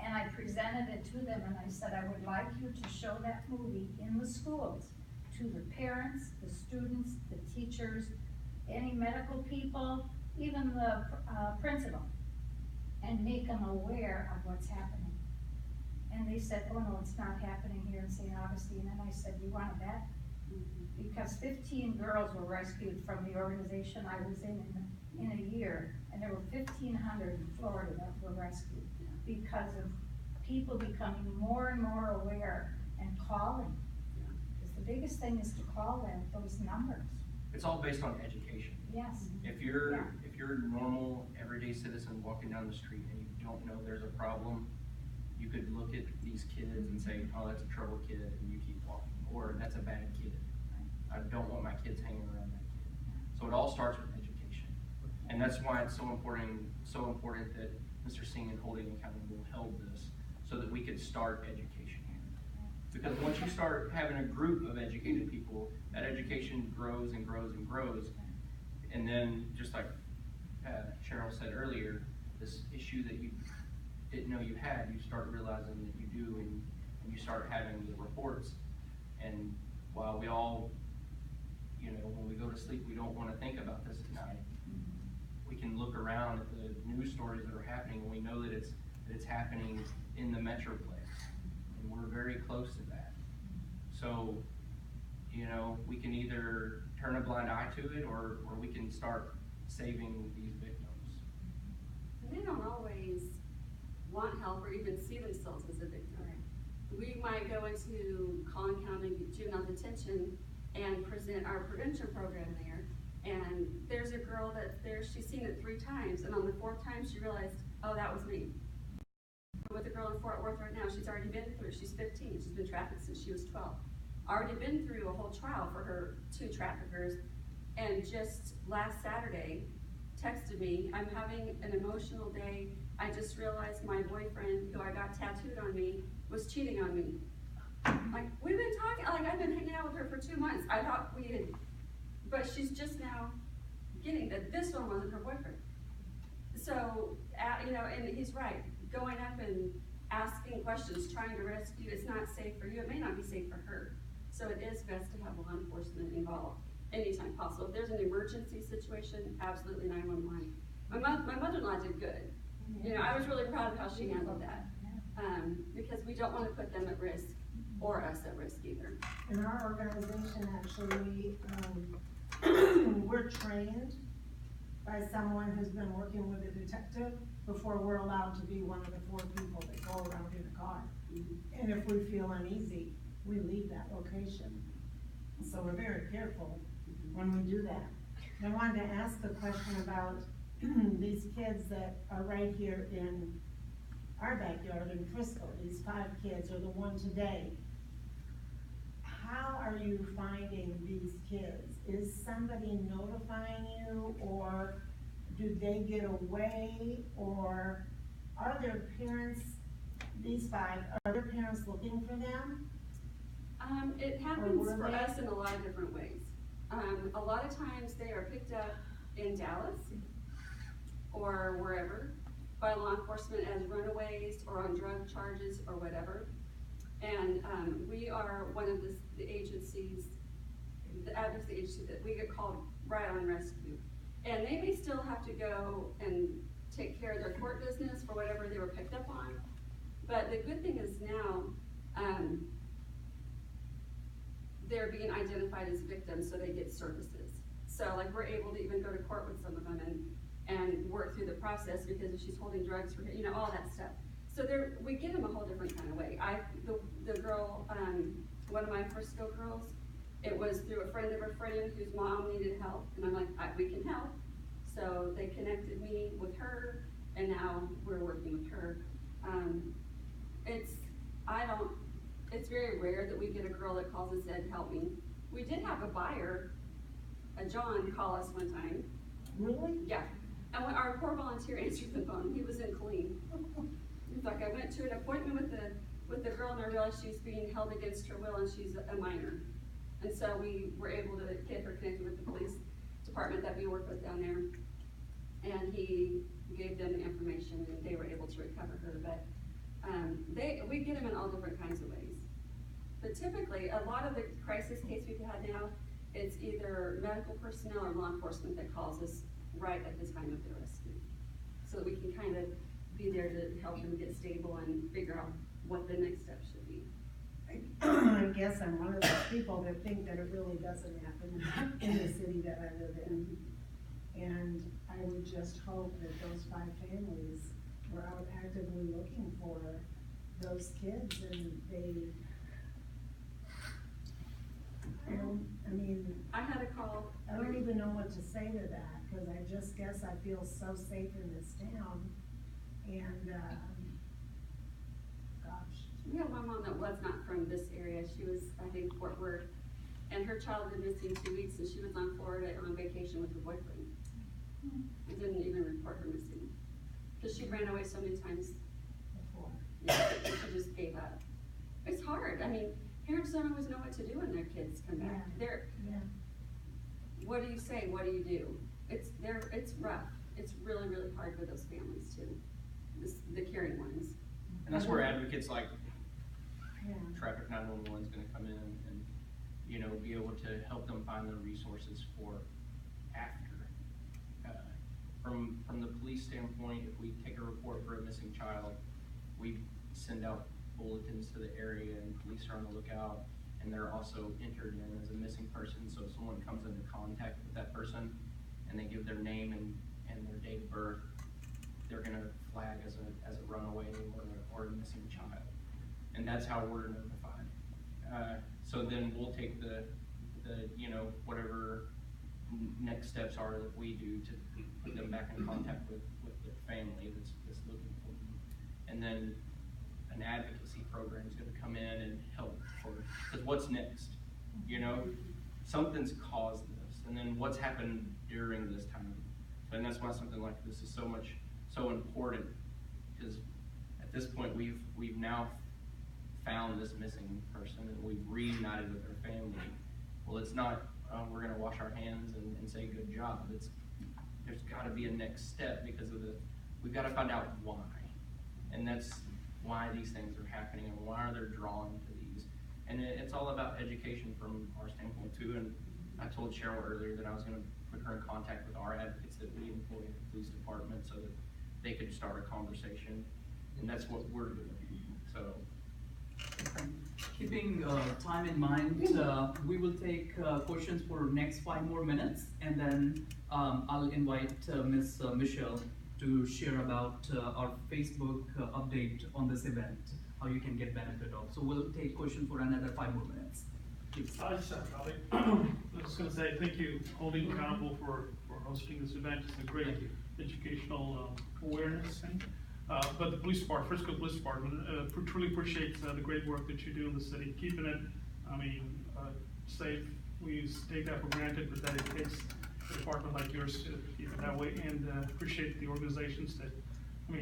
And I presented it to them, and I said, I would like you to show that movie in the schools to the parents, the students, the teachers, any medical people, even the principal, and make them aware of what's happening. And they said, oh no, it's not happening here in St. Augustine. And I said, you want to bet? Because 15 girls were rescued from the organization I was in a year, and there were 1,500 in Florida that were rescued because of people becoming more and more aware and calling. Because the biggest thing is to call them, those numbers. It's all based on education. Yes. If you're a normal, everyday citizen walking down the street and you don't know there's a problem, you could look at these kids and say, oh, that's a trouble kid, and you keep walking. Or that's a bad kid. I don't want my kids hanging around that kid. So it all starts with education. And that's why it's so important that Mr. Singh and Holding Accountable held this, so that we could start education here. Because once you start having a group of educated people, that education grows and grows and grows. And then, just like Cheryl said earlier, this issue that you didn't know you had, you start realizing that you do, and you start having the reports. And while we all, when we go to sleep, we don't want to think about this at night, we can look around at the news stories that are happening, and we know that it's happening in the metroplex, and we're very close to that. So, we can either turn a blind eye to it, or we can start saving these victims. They don't always want help or even see themselves as a victim. We might I go into Collin County Juvenile Detention and present our prevention program there. And there's a girl that's there, she's seen it 3 times, and on the 4th time she realized, oh, that was me. With a girl in Fort Worth right now, she's already been through, she's 15, she's been trafficked since she was 12. Already been through a whole trial for her 2 traffickers, and just last Saturday texted me, I'm having an emotional day. I just realized my boyfriend, who I got tattooed on me, was cheating on me. Like, we've been talking, like, I've been hanging out with her for 2 months. I thought we had, but she's just now getting that this one wasn't her boyfriend. So, you know, and he's right, going up and asking questions, trying to rescue, it's not safe for you, it may not be safe for her. So it is best to have law enforcement involved anytime possible. If there's an emergency situation, absolutely 911. My mother-in-law did good. You know, I was really proud of how she handled that. Because we don't want to put them at risk, or us at risk either. In our organization, actually, we're trained by someone who's been working with a detective before we're allowed to be one of the 4 people that go around in a car. And if we feel uneasy, we leave that location. So we're very careful when we do that. I wanted to ask a question about these kids that are right here in our backyard in Frisco. These 5 kids, or the one today. How are you finding these kids? Is somebody notifying you, or do they get away, or are their parents, these 5, are their parents looking for them? It happens for us in a lot of different ways. A lot of times they are picked up in Dallas or wherever by law enforcement as runaways or on drug charges or whatever. And we are one of the agencies, the advocacy agency, that we get called right on rescue. And they may still have to go and take care of their court business for whatever they were picked up on. But the good thing is now, they're being identified as victims, so they get services. So like we're able to even go to court with some of them and work through the process, because if she's holding drugs for, you know, all that stuff. So we get them a whole different kind of way. The girl, one of my Frisco girls, it was through a friend of a friend whose mom needed help, and I'm like, we can help. So they connected me with her, and now we're working with her. It's very rare that we get a girl that calls and said, help me. We did have a buyer, a John, call us one time. Really? Yeah. And when our poor volunteer answered the phone, he was in Killeen. He's like, I went to an appointment with the girl, and I realized she's being held against her will, and she's a minor. And so we were able to get her connected with the police department that we work with down there. And he gave them the information, and they were able to recover her. But we get them in all different kinds of ways. But typically, a lot of the crisis case we've had now, it's either medical personnel or law enforcement that calls us right at the time of their rescue. So that we can kind of be there to help them get stable and figure out what the next step should be. I guess I'm one of those people that think that it really doesn't happen in the city that I live in. And I would just hope that those 5 families were out actively looking for those kids, and they, I mean, I had a call. I don't even know what to say to that, because I just guess I feel so safe in this town. And, gosh. We have one mom that was not from this area. She was, I think, Fort Worth, and her child had been missing 2 weeks, and she was on Florida on vacation with her boyfriend. I didn't even report her missing, because she ran away so many times. Before. Yeah, she just gave up. It's hard. I mean, parents don't always know what to do when their kids come back. Yeah. What do you say? What do you do? It's rough. It's really, really hard for those families too. The caring ones. And that's where advocates like Yeah. Traffic 911 is gonna come in and, you know, be able to help them find the resources for after. From the police standpoint, if we take a report for a missing child, we send out bulletins to the area, and police are on the lookout, and they're also entered in as a missing person. So if someone comes into contact with that person and they give their name and their date of birth, they're gonna flag as a runaway or a missing child. And that's how we're notified. So then we'll take the whatever next steps are that we do to put them back in contact with their family that's looking for them. And then an advocacy program is going to come in and help because what's next? Something's caused this, and then what's happened during this time. And that's why something like this is so important, because at this point we've now found this missing person and we've reunited with their family. Well, it's not we're going to wash our hands and say good job. There's got to be a next step because we've got to find out why, and that's why these things are happening and why they're drawn to these. And it's all about education from our standpoint too. And I told Cheryl earlier that I was going to put her in contact with our advocates that we employ at the police department so that they could start a conversation, and that's what we're doing. So, keeping time in mind, we will take questions for next 5 more minutes, and then I'll invite Ms. Michelle to share about our Facebook update on this event, how you can get benefit of. So we'll take questions for another 5 more minutes. Please. I just have I'm just going to say thank you, holding accountable for hosting this event. It's a great educational awareness thing. But the police department, Frisco Police Department, truly appreciates the great work that you do in the city, keeping it, safe. We take that for granted, but that it takes a department like yours to keep it that way, and appreciate the organizations that,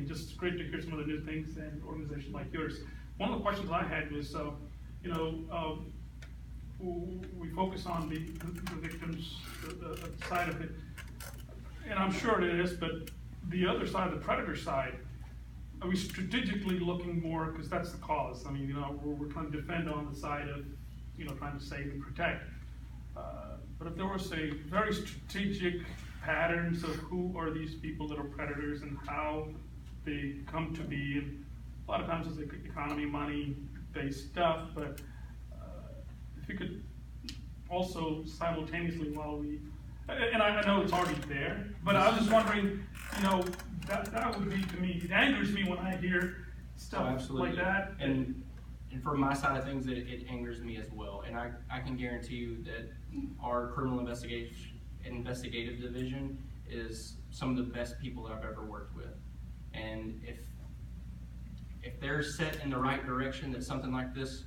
just great to hear some of the new things and organizations like yours. One of the questions I had was, we focus on the victims, the side of it, and I'm sure it is, but the other side, the predator side, are we strategically looking more, because that's the cause? We're trying to defend on the side of, trying to save and protect. But if there was a very strategic patterns of who are these people that are predators and how they come to be, and a lot of times it's economy, money-based stuff, but if you could also simultaneously and I know it's already there, but I was just wondering, that would be, to me, it angers me when I hear stuff like that. And from my side of things, it angers me as well. And I can guarantee you that our criminal investigative division is some of the best people that I've ever worked with. And if they're set in the right direction, that something like this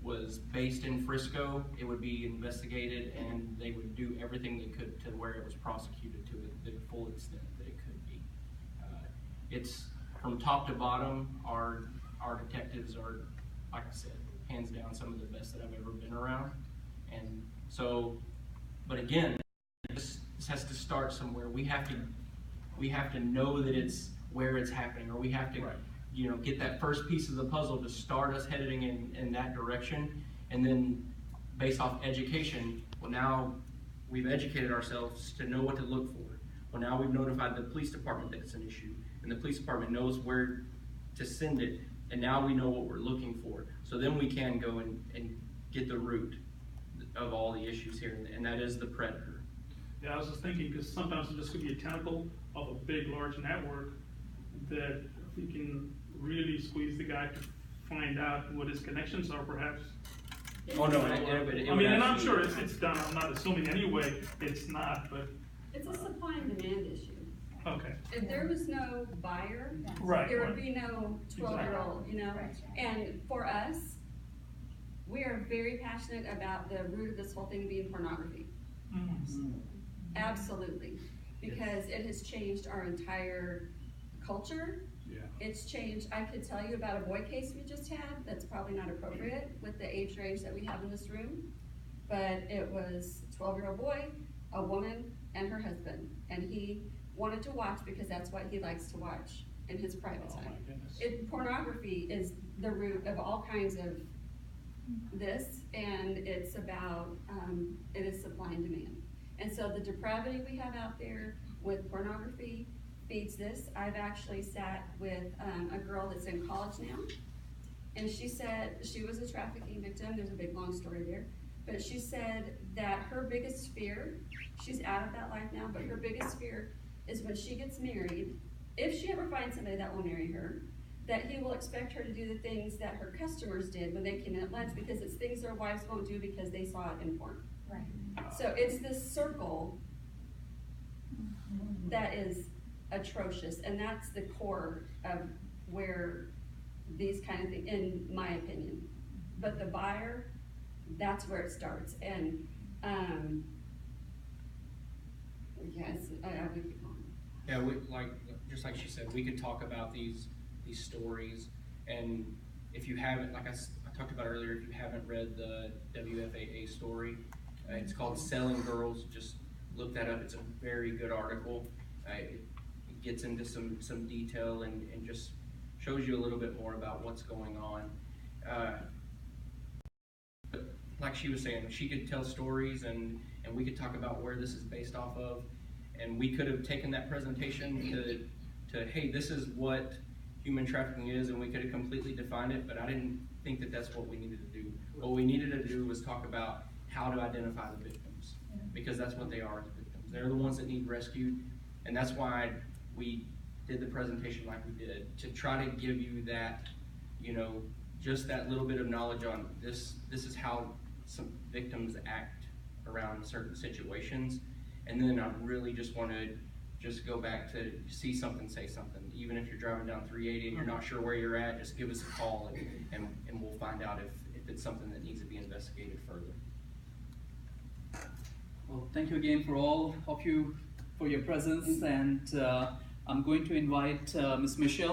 was based in Frisco, it would be investigated, and they would do everything they could to where it was prosecuted to the full extent that it could be. It's from top to bottom, our detectives are, like I said, hands down some of the best that I've ever been around. And so, but again, this has to start somewhere. We have to know that it's where it's happening, or we have to get that first piece of the puzzle to start us heading in that direction. And then based off education, well, now we've educated ourselves to know what to look for. Well, now we've notified the police department that it's an issue, and the police department knows where to send it, and now we know what we're looking for. So then we can go and get the root of all the issues here, and that is the predator. Yeah, I was just thinking, because sometimes it just could be a tentacle of a big, large network that we can really squeeze the guy to find out what his connections are, perhaps. Oh no, and I'm sure it's done. I'm not assuming anyway it's not, but It's a supply and demand issue. okay. If there was no buyer, Right. there would be no 12-year-old, Right. And for us, we are very passionate about the root of this whole thing being pornography. Mm-hmm. Absolutely. Because it has changed our entire culture. Yeah. It's changed. I could tell you about a boy case we just had that's probably not appropriate with the age range that we have in this room. But it was a 12-year-old boy, a woman, and her husband. And he wanted to watch because that's what he likes to watch in his private time. My goodness. Pornography is the root of all kinds of this, and it's about, it is supply and demand. And so the depravity we have out there with pornography feeds this. I've actually sat with a girl that's in college now, and she said she was a trafficking victim. There's a big long story there, but she said that her biggest fear, she's out of that life now, but her biggest fear is when she gets married, if she ever finds somebody that will marry her, that he will expect her to do the things that her customers did when they came in at lunch, because it's things their wives won't do because they saw it in porn. Right. So it's this circle that is atrocious, and that's the core of where these kind of things, in my opinion. But the buyer, that's where it starts, and, yes, I would keep on. Yeah, just like she said, we could talk about these stories, and if you haven't, like I talked about earlier, if you haven't read the WFAA story, it's called Selling Girls. Just look that up. It's a very good article. It gets into some detail and just shows you a little bit more about what's going on. But like she was saying, she could tell stories, and we could talk about where this is based off of, and we could have taken that presentation to hey, this is what human trafficking is, and we could have completely defined it, but I didn't think that that's what we needed to do. What we needed to do was talk about how to identify the victims, because that's what they are, the victims. They're the ones that need rescued, and that's why we did the presentation like we did, to try to give you that, just that little bit of knowledge on this is how some victims act around certain situations. And then I really just want to go back to see something, say something. Even if you're driving down 380 and you're not sure where you're at, just give us a call, and we'll find out if it's something that needs to be investigated further. Well, thank you again for all of you for your presence, and I'm going to invite Ms. Michelle